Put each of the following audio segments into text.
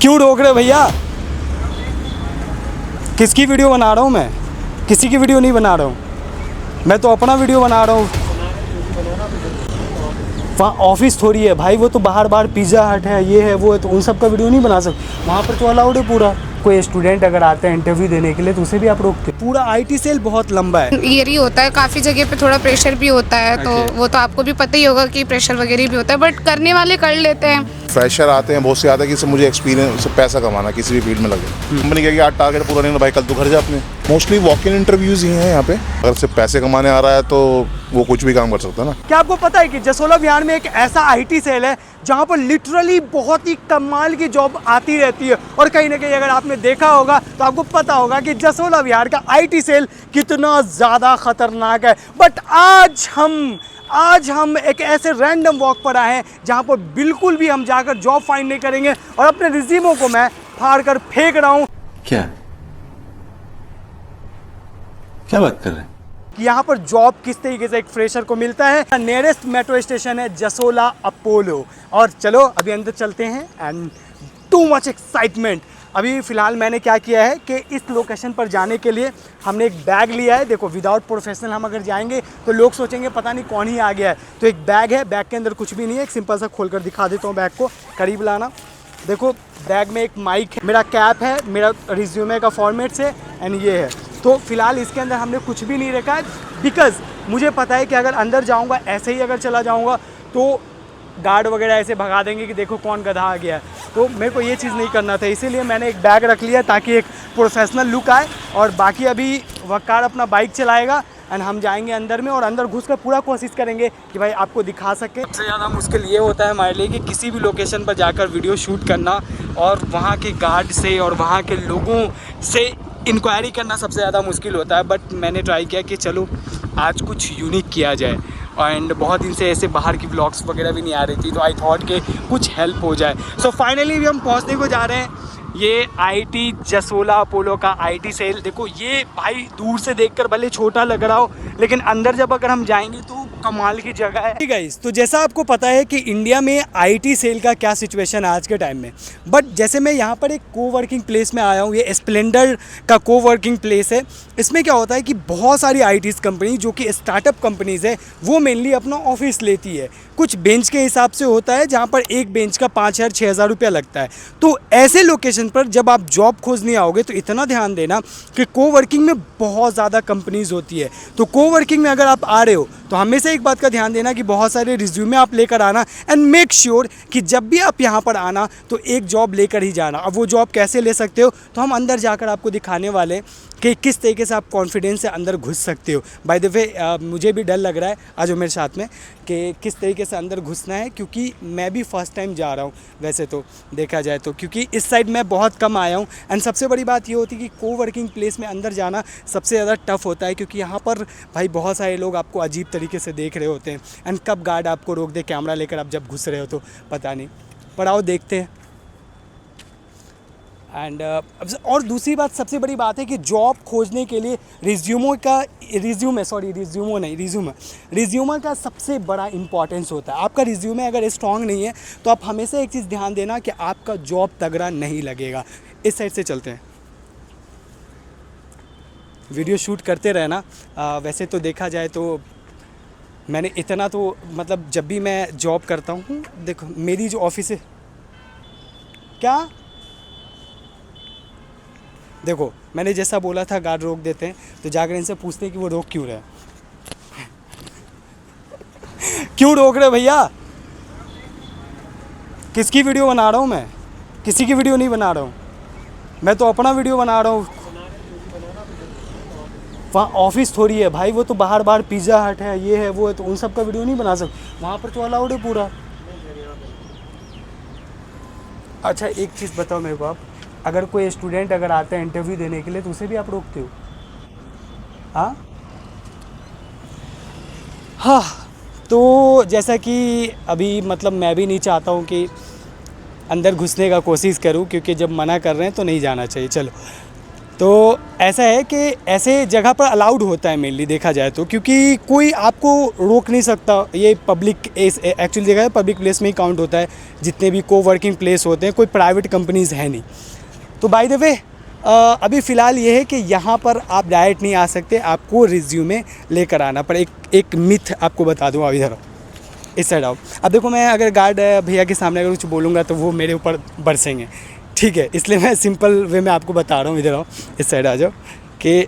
क्यों रोक रहे भैया? किसकी वीडियो बना रहा हूँ मैं? किसी की वीडियो नहीं बना रहा हूँ, मैं तो अपना वीडियो बना रहा हूँ। वहाँ ऑफिस थोड़ी है भाई, वो तो बाहर बाहर पिज़्ज़ा हट है, ये है वो है, तो उन सब का वीडियो नहीं बना सकते। वहाँ पर तो अलाउड है पूरा। कोई स्टूडेंट अगर आता है इंटरव्यू देने के लिए तो उसे भी आप रोकते। पूरा आईटी सेल बहुत लंबा है। ये ही होता है, काफ़ी जगह पे थोड़ा प्रेशर भी होता है, तो वो तो आपको भी पता ही होगा कि प्रेशर वगैरह भी होता है, बट करने वाले कर लेते हैं। फ्रेशर आते हैं, बहुत से आता है कि इससे मुझे एक्सपीरियंस पैसा कमाना किसी भी फील्ड में लगे। कंपनी कहेगी आज टारगेट पूरा नहीं हुआ भाई, कल तू घर जा अपने। मोस्टली वॉक इन इंटरव्यूज ही हैं यहाँ पे। अगर सिर्फ पैसे कमाने आ रहा है तो वो कुछ भी काम कर सकता है ना। क्या आपको पता है कि जसोला विहार में एक ऐसा आईटी सेल है जहाँ पर लिटरली बहुत ही कमाल की जॉब आती रहती है, और कहीं ना कहीं अगर आपने देखा होगा तो आपको पता होगा कि जसोला विहार का आईटी सेल कितना ज़्यादा खतरनाक है। बट आज हम एक ऐसे रैंडम वॉक पर आए हैं जहाँ पर बिल्कुल भी हम जाकर जॉब फाइंड नहीं करेंगे, और अपने रिज्यूमों को मैं फाड़ कर फेंक रहा हूँ। क्या बात कर रहे हैं? कि यहाँ पर जॉब किस तरीके से एक फ्रेशर को मिलता है। नियरेस्ट मेट्रो स्टेशन है जसोला अपोलो। और चलो अभी अंदर चलते हैं, एंड टू मच एक्साइटमेंट। अभी फ़िलहाल मैंने क्या किया है कि इस लोकेशन पर जाने के लिए हमने एक बैग लिया है। देखो, विदाउट प्रोफेशनल हम अगर जाएंगे तो लोग सोचेंगे पता नहीं कौन ही आ गया है। तो एक बैग है, बैग के अंदर कुछ भी नहीं है। एक सिंपल सा खोल कर दिखा देता हूँ बैग को, करीब लाना। देखो, बैग में एक माइक है, मेरा कैप है, मेरा रिज्यूमे का फॉर्मेट है, एंड ये है। तो फिलहाल इसके अंदर हमने कुछ भी नहीं रखा है, बिकॉज़ मुझे पता है कि अगर अंदर जाऊंगा, ऐसे ही अगर चला जाऊंगा तो गार्ड वगैरह ऐसे भगा देंगे कि देखो कौन गधा आ गया है। तो मेरे को ये चीज़ नहीं करना था, इसीलिए मैंने एक बैग रख लिया ताकि एक प्रोफेशनल लुक आए। और बाकी अभी वकार अपना बाइक चलाएगा एंड हम जाएंगे अंदर में, और अंदर घुस कर पूरा कोशिश करेंगे कि भाई आपको दिखा सके। सबसे ज़्यादा मुश्किल ये होता है हमारे लिए कि किसी भी लोकेशन पर जाकर वीडियो शूट करना, और वहाँ के गार्ड से और वहाँ के लोगों से इंक्वायरी करना सबसे ज़्यादा मुश्किल होता है। बट मैंने ट्राई किया कि चलो आज कुछ यूनिक किया जाए, एंड बहुत दिन से ऐसे बाहर की व्लॉग्स वगैरह भी नहीं आ रही थी, तो आई थॉट कि कुछ हेल्प हो जाए। सो फाइनली भी हम पहुंचने को जा रहे हैं। ये आईटी जसोला अपोलो का आईटी सेल। देखो, ये भाई दूर से देखकर भले छोटा लग रहा हो, लेकिन अंदर जब अगर हम जाएंगे तो कमाल की जगह है। गाइस, तो जैसा आपको पता है कि इंडिया में आईटी सेल का क्या सिचुएशन है आज के टाइम में, बट जैसे मैं यहाँ पर एक कोवर्किंग प्लेस में आया हूँ, ये स्प्लेंडर का कोवर्किंग प्लेस है। इसमें क्या होता है कि बहुत सारी आईटीज़ कंपनी जो कि स्टार्टअप कंपनीज़ है, वो मेनली अपना ऑफिस लेती है। कुछ बेंच के हिसाब से होता है, जहाँ पर एक बेंच का 5,000 6,000 रुपया लगता है। तो ऐसे लोकेशन पर जब आप जॉब खोजने आओगे तो इतना ध्यान देना कि कोवर्किंग में बहुत ज़्यादा कंपनीज़ होती है। तो कोवर्किंग में अगर आप आ रहे हो तो हमेशा एक बात का ध्यान देना कि बहुत सारे रिज्यूमे आप लेकर आना, एंड मेक श्योर कि जब भी आप यहाँ पर आना तो एक जॉब लेकर ही जाना। अब वो जॉब कैसे ले सकते हो तो हम अंदर जाकर आपको दिखाने वाले हैं कि किस तरीके से आप कॉन्फिडेंस से अंदर घुस सकते हो। बाय द वे, मुझे भी डर लग रहा है आज मेरे साथ में कि किस तरीके से अंदर घुसना है, क्योंकि मैं भी फर्स्ट टाइम जा रहा हूँ वैसे तो देखा जाए तो, क्योंकि इस साइड मैं बहुत कम आया हूँ। एंड सबसे बड़ी बात ये होती है कि कोवर्किंग प्लेस में अंदर जाना सबसे ज़्यादा टफ होता है, क्योंकि यहाँ पर भाई बहुत सारे लोग आपको अजीब तरीके से देख रहे होते हैं, एंड कब गार्ड आपको रोक दे कैमरा लेकर आप जब घुस रहे हो तो पता नहीं। पर आओ देखते हैं। एंड और दूसरी बात, सबसे बड़ी बात है कि जॉब खोजने के लिए रिज्यूमे का सबसे बड़ा इंपॉर्टेंस होता है। आपका रिज्यूमे अगर स्ट्रांग नहीं है तो आप हमेशा एक चीज़ ध्यान देना कि आपका जॉब तगड़ा नहीं लगेगा। इस साइड से चलते हैं, वीडियो शूट करते रहना। वैसे तो देखा जाए तो मैंने इतना तो मतलब जब भी मैं जॉब करता हूँ, देखो मेरी जो ऑफिस है, क्या देखो मैंने जैसा बोला था गार्ड रोक देते हैं, तो जाकर इनसे पूछते हैं कि वो रोक क्यों रहे हैं। क्यों रोक रहे भैया? किसकी वीडियो बना रहा हूँ मैं? किसी की वीडियो नहीं बना रहा हूँ, मैं तो अपना वीडियो बना रहा हूँ। वहाँ ऑफिस थोड़ी है भाई, वो तो बाहर बाहर पिज़्ज़ा हट है, ये है वो है, तो उन सब का वीडियो नहीं बना सकते। वहाँ पर तो अलाउड है पूरा। अच्छा एक चीज़ बताओ मेरे को आप, अगर कोई स्टूडेंट अगर आता है इंटरव्यू देने के लिए तो उसे भी आप रोकते हो? हाँ, तो जैसा कि अभी मतलब मैं भी नहीं चाहता हूँ कि अंदर घुसने का कोशिश करूँ, क्योंकि जब मना कर रहे हैं तो नहीं जाना चाहिए। चलो तो ऐसा है कि ऐसे जगह पर अलाउड होता है मेनली देखा जाए तो, क्योंकि कोई आपको रोक नहीं सकता। ये पब्लिक एक्चुअली जगह है, पब्लिक प्लेस में ही काउंट होता है। जितने भी को वर्किंग प्लेस होते हैं, कोई प्राइवेट कंपनीज़ है नहीं। तो बाय द वे अभी फ़िलहाल ये है कि यहाँ पर आप डायरेक्ट नहीं आ सकते, आपको रिज्यूमे लेकर आना पर एक मिथ आपको बता दूँ। अभी इधर इस साइड आओ। अब देखो, मैं अगर गार्ड भैया के सामने अगर कुछ बोलूँगा तो वो मेरे ऊपर बरसेंगे, ठीक है, इसलिए मैं सिंपल वे में आपको बता रहा हूँ। इधर आओ, इस साइड आ जाओ कि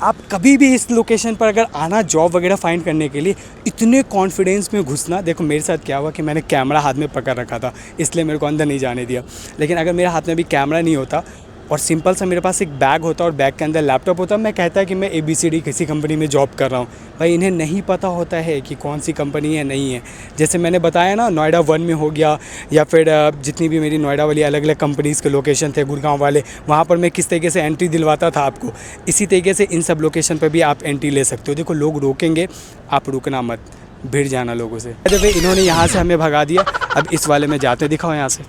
आप कभी भी इस लोकेशन पर अगर आना जॉब वगैरह फाइंड करने के लिए, इतने कॉन्फिडेंस में घुसना। देखो मेरे साथ क्या हुआ कि मैंने कैमरा हाथ में पकड़ रखा था, इसलिए मेरे को अंदर नहीं जाने दिया। लेकिन अगर मेरे हाथ में भी कैमरा नहीं होता और सिंपल सा मेरे पास एक बैग होता और बैग के अंदर लैपटॉप होता, मैं कहता कि मैं ABCD किसी कंपनी में जॉब कर रहा हूँ। भाई इन्हें नहीं पता होता है कि कौन सी कंपनी है नहीं है। जैसे मैंने बताया ना, नोएडा 1 में हो गया, या फिर जितनी भी मेरी नोएडा वाली अलग अलग कंपनीज़ के लोकेशन थे, गुड़गांव वाले, वहाँ पर मैं किस तरीके से एंट्री दिलवाता था आपको, इसी तरीके से इन सब लोकेशन पर भी आप एंट्री ले सकते हो। देखो लोग रोकेंगे, आप रुकना मत, भिड़ जाना लोगों से। अरे इन्होंने यहाँ से हमें भगा दिया। अब इस वाले में जाते हैं, दिखाओ यहाँ से,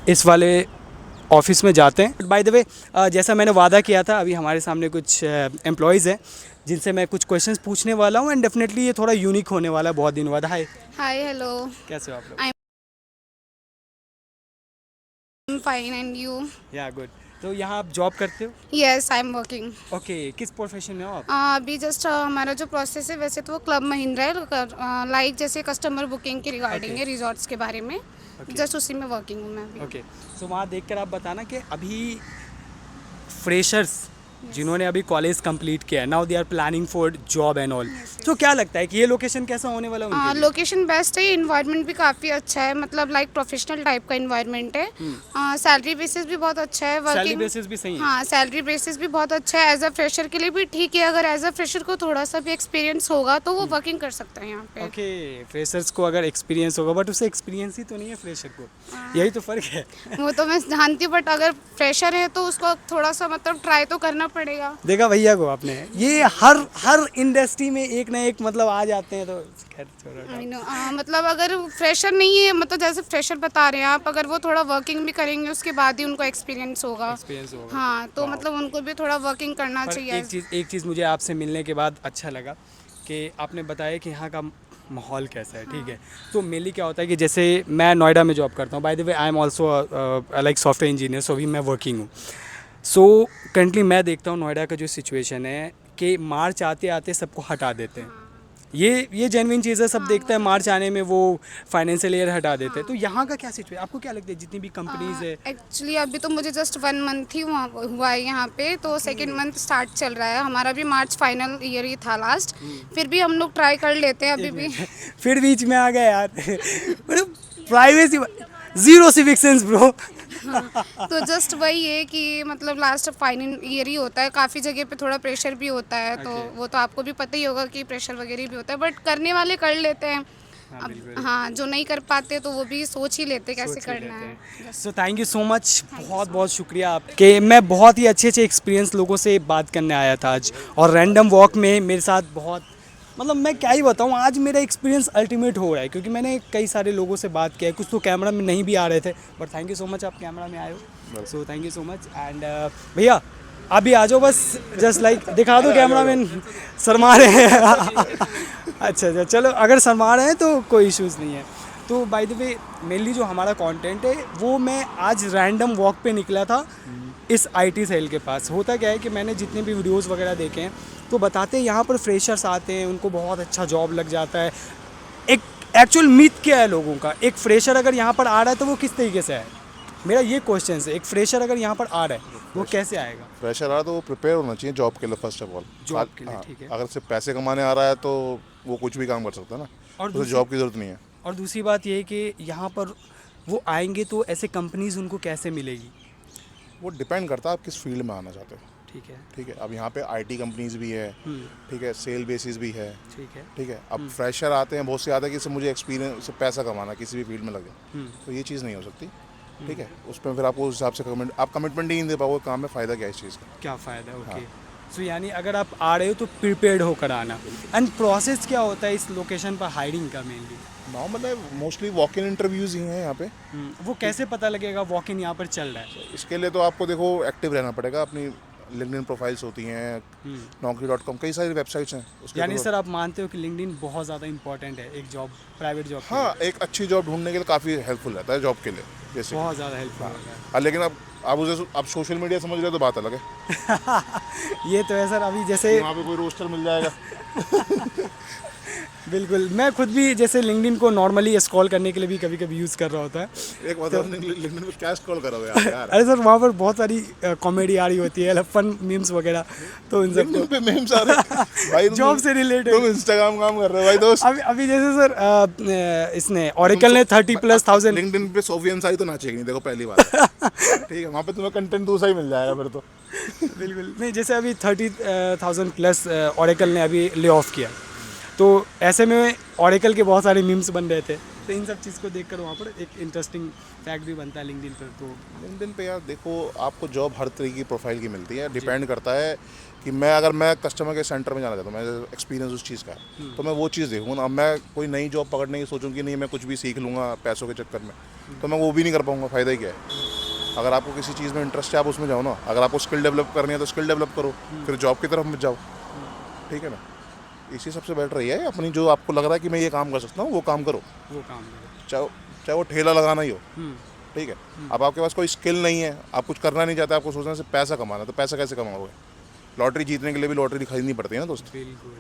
इस वाले ऑफिस में जाते हैं। बाय द वे जैसा मैंने वादा किया था, अभी हमारे सामने कुछ एम्प्लॉयज़ हैं जिनसे मैं कुछ क्वेश्चंस पूछने वाला हूँ एंड डेफिनेटली ये थोड़ा यूनिक होने वाला है बहुत दिन बाद। हाय हेलो, कैसे हो आप लोग? I am fine and you? या गुड। तो यहाँ आप जॉब करते हो? Yes, I am working. Okay, किस प्रोफेशन में हो आप? अभी जस्ट हमारा जो प्रोसेस है वैसे तो वो क्लब महिंद्रा है, लाइक जैसे कस्टमर बुकिंग के रिगार्डिंग है, रिजॉर्ट्स के बारे में। जस्ट उसी में वर्किंग हूँ मैं अभी। ओके, सो वहाँ देखकर आप बताना कि अभी फ्रेशर्स जिन्होंने अभी कॉलेज कंप्लीट किया है, now they are planning for job and all, तो क्या लगता है कि ये लोकेशन कैसा होने वाला है उनके लिए? लोकेशन बेस्ट है, इन्वायरमेंट भी काफ़ी अच्छा है, मतलब लाइक प्रोफेशनल टाइप का इन्वायरमेंट है। सैलरी बेसिस भी बहुत अच्छा है, सैलरी वर्किंग बेसिस भी सही है? हाँ, सैलरी बेसिस भी बहुत अच्छा है। एज अ फ्रेशर के लिए भी ठीक है, अगर एज अ फ्रेशर को थोड़ा सा भी एक्सपीरियंस होगा तो वो वर्किंग कर सकता है यहाँ पे। ओके, फ्रेशर्स को अगर एक्सपीरियंस होगा, बट उसे एक्सपीरियंस ही तो नहीं है फ्रेशर को, यही तो फ़र्क है। वो तो मैं जानती हूँ, बट अगर फ्रेशर है तो उसको थोड़ा सा मतलब ट्राई तो करना पड़ेगा। देखा भैया को आपने, ये हर इंडस्ट्री में एक ना एक मतलब आ जाते हैं, तो खैर छोड़ो। आई नो, मतलब अगर फ्रेशर नहीं है, मतलब जैसे फ्रेशर बता रहे हैं आप, अगर वो थोड़ा वर्किंग भी करेंगे उसके बाद ही उनको एक्सपीरियंस होगा। एक्सपीरियंस होगा। हाँ, तो मतलब उनको भी थोड़ा वर्किंग करना पर चाहिए। एक चीज़ मुझे आपसे मिलने के बाद अच्छा लगा कि आपने बताया कि यहाँ का माहौल कैसा है, ठीक है। तो मेनली क्या होता है कि जैसे मैं नोएडा में जॉब करता हूँ, by the way I am also like software engineer, so अभी मैं वर्किंग हूँ। सो करंटली मैं देखता हूँ नोएडा का जो सिचुएशन है कि मार्च आते आते सबको हटा देते हैं। ये जेन्युइन चीज़ है, सब देखता है मार्च आने में वो फाइनेंशियल ईयर हटा देते हैं। तो यहाँ का क्या सिचुएशन, आपको क्या लगता है जितनी भी कंपनीज है? एक्चुअली अभी तो मुझे जस्ट 1 मंथ ही हुआ है यहाँ पे, तो सेकेंड मंथ स्टार्ट चल रहा है हमारा भी। मार्च फाइनल ईयर ही था लास्ट, फिर भी हम लोग ट्राई कर लेते हैं अभी भी। फिर बीच में आ गए यार, privacy, zero civic sense bro. तो जस्ट वही है कि मतलब लास्ट फाइनल ईयर ही होता है, काफ़ी जगह पे थोड़ा प्रेशर भी होता है, तो वो तो आपको भी पता ही होगा कि प्रेशर वगैरह भी होता है, बट करने वाले कर लेते हैं। अब हाँ, जो नहीं कर पाते तो वो भी सोच ही लेते कैसे करना है। So thank you so much, बहुत बहुत शुक्रिया आप कि मैं बहुत ही अच्छे अच्छे एक्सपीरियंस लोगों से बात करने आया था आज, और रैंडम वॉक में मेरे साथ बहुत, मतलब मैं क्या ही बताऊँ, आज मेरा एक्सपीरियंस अल्टीमेट हो रहा है, क्योंकि मैंने कई सारे लोगों से बात किया है। कुछ तो कैमरा में नहीं भी आ रहे थे, but thank you so much आप कैमरा में आए हो, so thank you so much. And भैया आप भी आ जाओ, बस जस्ट लाइक दिखा दो, कैमरा मैन शर्मा रहे हैं। अच्छा, चलो अगर शर्मा रहे हैं तो कोई इश्यूज़ नहीं है। तो बाय द वे मेनली जो हमारा कंटेंट है वो मैं आज रैंडम वॉक पे निकला था इस IT सेल के पास। होता क्या है कि मैंने जितने भी वीडियोस वगैरह देखे हैं तो बताते हैं यहाँ पर फ्रेशर्स आते हैं, उनको बहुत अच्छा जॉब लग जाता है। एक एक्चुअल मिथ क्या है लोगों का, एक फ्रेशर अगर यहाँ पर आ रहा है तो वो किस तरीके से आए? मेरा ये क्वेश्चन है, एक फ्रेशर अगर यहाँ पर आ रहा है वो कैसे आएगा? फ्रेशर आ रहा है तो वो प्रिपेयर होना चाहिए जॉब के लिए फर्स्ट ऑफ ऑल। जॉब के लिए, ठीक है। अगर सिर्फ पैसे कमाने आ रहा है तो वो कुछ भी काम कर सकता है ना, और तो जॉब की ज़रूरत नहीं है। और दूसरी बात ये है कि यहाँ पर वो आएंगे तो ऐसे कंपनीज उनको कैसे मिलेगी? वो डिपेंड करता है आप किस फील्ड में आना चाहते हो। ठीक है, अब यहाँ पे IT कंपनीज भी है, ठीक है, सेल बेसिस भी है, ठीक है। अब फ्रेशर आते हैं, बहुत से आता है कि इससे मुझे एक्सपीरियंस से पैसा कमाना, किसी भी फील्ड में लगे, तो ये चीज़ नहीं हो सकती, ठीक है। उसमें फिर आपको उस हिसाब से कमिटमेंट ही नहीं दे पाओगे काम में, फ़ायदा क्या है इस चीज़ का? क्या फ़ायदा? ओके, सो यानी अगर आप आ रहे हो तो प्रिपेयर्ड होकर आना। एंड प्रोसेस क्या होता है इस लोकेशन पर हायरिंग का मेनली? नॉर्मल है, मोस्टली वॉक इन इंटरव्यूज़ ही हैं यहाँ पे। वो कैसे पता लगेगा वॉक इन यहाँ पर चल रहा है? इसके लिए तो आपको देखो एक्टिव रहना पड़ेगा, अपनी लिंक्डइन प्रोफाइल्स होती हैं, naukri.com, कई सारी वेबसाइट्स हैं उसके यानी थ्रू। सर आप मानते हो कि लिंक्डइन बहुत ज़्यादा इंपॉर्टेंट है एक जॉब, प्राइवेट जॉब के हाँ, एक अच्छी जॉब ढूंढने के लिए काफ़ी हेल्पफुल रहता है जॉब के लिए, जैसे लिए? बहुत ज़्यादा हेल्पफुल होता है। हाँ, लेकिन अब आप उसे आप सोशल मीडिया समझ रहे हो तो बात अलग है। ये तो है सर, अभी जैसे वहाँ पे कोई रोस्टर मिल जाएगा। बिल्कुल, मैं खुद भी जैसे लिंक्डइन को नॉर्मली स्क्रॉल करने के लिए भी कभी कभी यूज़ कर रहा होता है। एक मतलब लिंक्डइन पे क्या स्क्रॉल करोगे आप यार? अरे सर वहाँ पर बहुत सारी कॉमेडी आ रही होती है, फन मीम्स वगैरह, तो इन सब लिंक्डइन पे memes आ रहे हैं। भाई जॉब से रिलेटेड। तुम इंस्टाग्राम काम कर रहे हो भाई दोस्त। अभी जैसे सर इसने ऑरेकल ने 30,000+ लिंक्डइन पे सोफिया अंसारी तो नाचेगी नहीं, देखो पहली बात है। ठीक है, वहाँ पे तुम्हें कंटेंट दूसरा ही मिल जाएगा फिर तो। बिल्कुल नहीं, जैसे अभी 30,000+ ऑरेकल ने अभी ले ऑफ किया, तो ऐसे में ऑरेकल के बहुत सारे मीम्स बन रहे थे, तो इन सब चीज़ को देखकर वहाँ पर एक इंटरेस्टिंग फैक्ट भी बनता है लिंक्डइन पर। तो लिंक्डइन पे यार देखो, आपको जॉब हर तरीके की प्रोफाइल की मिलती है, डिपेंड करता है कि अगर मैं कस्टमर के सेंटर में जाना चाहता हूँ, मैं एक्सपीरियंस उस चीज़ का है तो मैं वो चीज़ देखूँगा ना। अब मैं कोई नई जॉब पकड़ने की सोचूँ कि नहीं मैं कुछ भी सीख लूँगा पैसों के चक्कर में, तो मैं वो भी नहीं कर पाऊँगा, फ़ायदा ही क्या है। अगर आपको किसी चीज़ में इंटरेस्ट है आप उसमें जाओ ना, अगर आपको स्किल डेवलप करनी है तो स्किल डेवलप करो, फिर जॉब की तरफ मत जाओ। ठीक है ना, इसी सबसे बेटर ये है, अपनी जो आपको लग रहा है कि मैं ये काम कर सकता हूँ वो काम करो, वो काम करो। चाहे वो ठेला लगाना ही हो। ठीक है, अब आपके पास कोई स्किल नहीं है, आप कुछ करना नहीं चाहते, आपको सोचना सिर्फ पैसा कमाना, तो पैसा कैसे कमाओगे? लॉटरी जीतने के लिए भी लॉटरी खरीदनी पड़ती है ना दोस्त। बिल्कुल।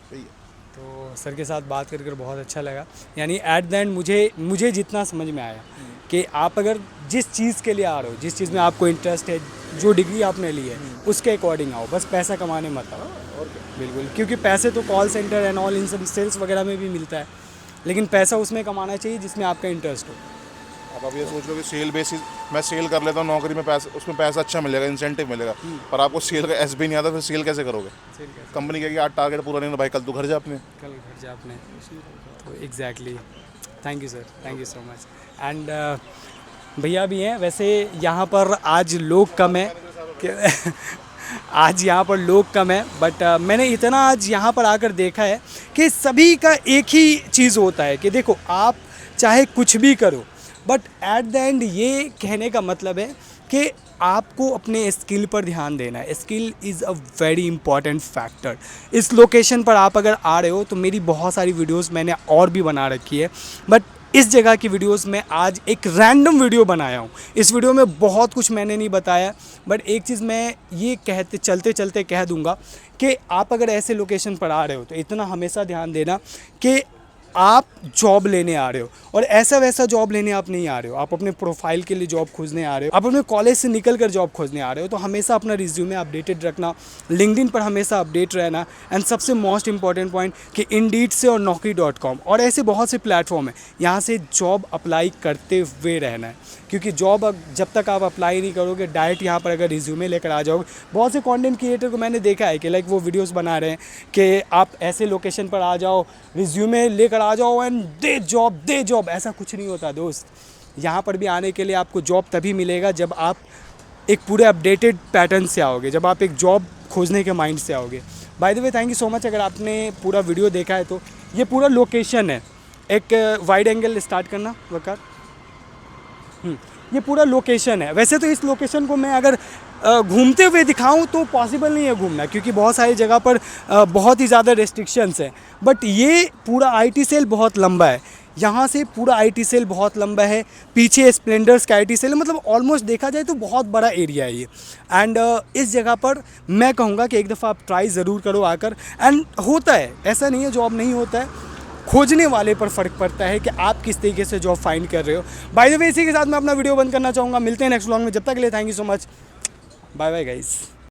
सही है। तो सर के साथ बात कर बहुत अच्छा लगा। यानी एट द एंड मुझे जितना समझ में आया कि आप अगर जिस चीज़ के लिए आ रहे हो, जिस चीज़ में आपको इंटरेस्ट है, जो डिग्री आपने ली है उसके अकॉर्डिंग आओ, बस पैसा कमाने मत आओ। और क्या? बिल्कुल, क्योंकि पैसे तो call centre and all in सब सेल्स वगैरह में भी मिलता है, लेकिन पैसा उसमें कमाना चाहिए जिसमें आपका इंटरेस्ट हो। अब ये सोच लो कि सेल बेसिस मैं सेल कर लेता हूँ नौकरी में, पैसा उसमें पैसा अच्छा मिलेगा, इंसेंटिव मिलेगा, पर आपको सेल का एस भी नहीं आता, फिर सेल कैसे करोगे? कंपनी कहेगी आज टारगेट पूरा नहीं हुआ भाई, कल तू घर जा अपने। कल घर जा आपने, तो exactly. Thank you sir, thank you so much. And भैया भी हैं वैसे यहाँ पर, आज लोग कम है आज यहाँ पर लोग कम है, बट मैंने इतना आज यहाँ पर आकर देखा है कि सभी का एक ही चीज़ होता है कि देखो आप चाहे कुछ भी करो, बट एट द एंड ये कहने का मतलब है कि आपको अपने स्किल पर ध्यान देना है। Skill is a very important factor. इस लोकेशन पर आप अगर आ रहे हो तो मेरी बहुत सारी वीडियोस मैंने और भी बना रखी है, बट इस जगह की वीडियोस में आज एक रैंडम वीडियो बनाया हूँ। इस वीडियो में बहुत कुछ मैंने नहीं बताया, बट एक चीज़ मैं ये चलते चलते कह दूँगा कि आप अगर ऐसे लोकेशन पर आ रहे हो तो इतना हमेशा ध्यान देना कि आप जॉब लेने आ रहे हो, और ऐसा वैसा जॉब लेने आप नहीं आ रहे हो, आप अपने प्रोफाइल के लिए जॉब खोजने आ रहे हो, आप अपने कॉलेज से निकल कर जॉब खोजने आ रहे हो, तो हमेशा अपना रिज्यूमे अपडेटेड रखना, लिंक्डइन पर हमेशा अपडेट रहना, एंड सबसे मोस्ट इंपॉर्टेंट पॉइंट कि इंडीड से और naukri.com और ऐसे बहुत से प्लेटफॉर्म है, यहाँ से जॉब अप्लाई करते हुए रहना है, क्योंकि जॉब जब तक आप अप्लाई नहीं करोगे, डायरेक्ट यहाँ पर अगर रिज्यूमे लेकर आ जाओगे, बहुत से कंटेंट क्रिएटर को मैंने देखा है कि लाइक वो वीडियोस बना रहे हैं कि आप ऐसे लोकेशन पर आ जाओ, रिज्यूमे लेकर आ जाओ एंड दे जॉब। ऐसा कुछ नहीं होता दोस्त। यहाँ पर भी आने के लिए आपको जॉब तभी मिलेगा जब आप एक पूरे अपडेटेड पैटर्न से आओगे, जब आप एक जॉब खोजने के माइंड से आओगे। Bye the way thank you so much, अगर आपने पूरा वीडियो देखा है तो ये पूरा लोकेशन है। एक वाइड एंगल स्टार्ट करना वकार। ये पूरा लोकेशन है। वैसे तो इस लोकेशन को मैं अगर घूमते हुए दिखाऊं तो पॉसिबल नहीं है घूमना, क्योंकि बहुत सारी जगह पर बहुत ही ज़्यादा रेस्ट्रिक्शंस हैं, बट ये पूरा आईटी सेल बहुत लंबा है। यहाँ से पूरा आईटी सेल बहुत लंबा है, पीछे स्प्लेंडर्स का आईटी सेल है, मतलब ऑलमोस्ट देखा जाए तो बहुत बड़ा एरिया है ये। एंड इस जगह पर मैं कहूँगा कि एक दफ़ा आप ट्राई ज़रूर करो आकर। एंड होता है, ऐसा नहीं है जॉब नहीं होता है, खोजने वाले पर फ़र्क पड़ता है कि आप किस तरीके से जॉब फाइंड कर रहे हो। बाय द वे इसी के साथ मैं अपना वीडियो बंद करना चाहूँगा। मिलते हैं नेक्स्ट व्लॉग में, जब तक के लिए thank you so much, bye bye guys.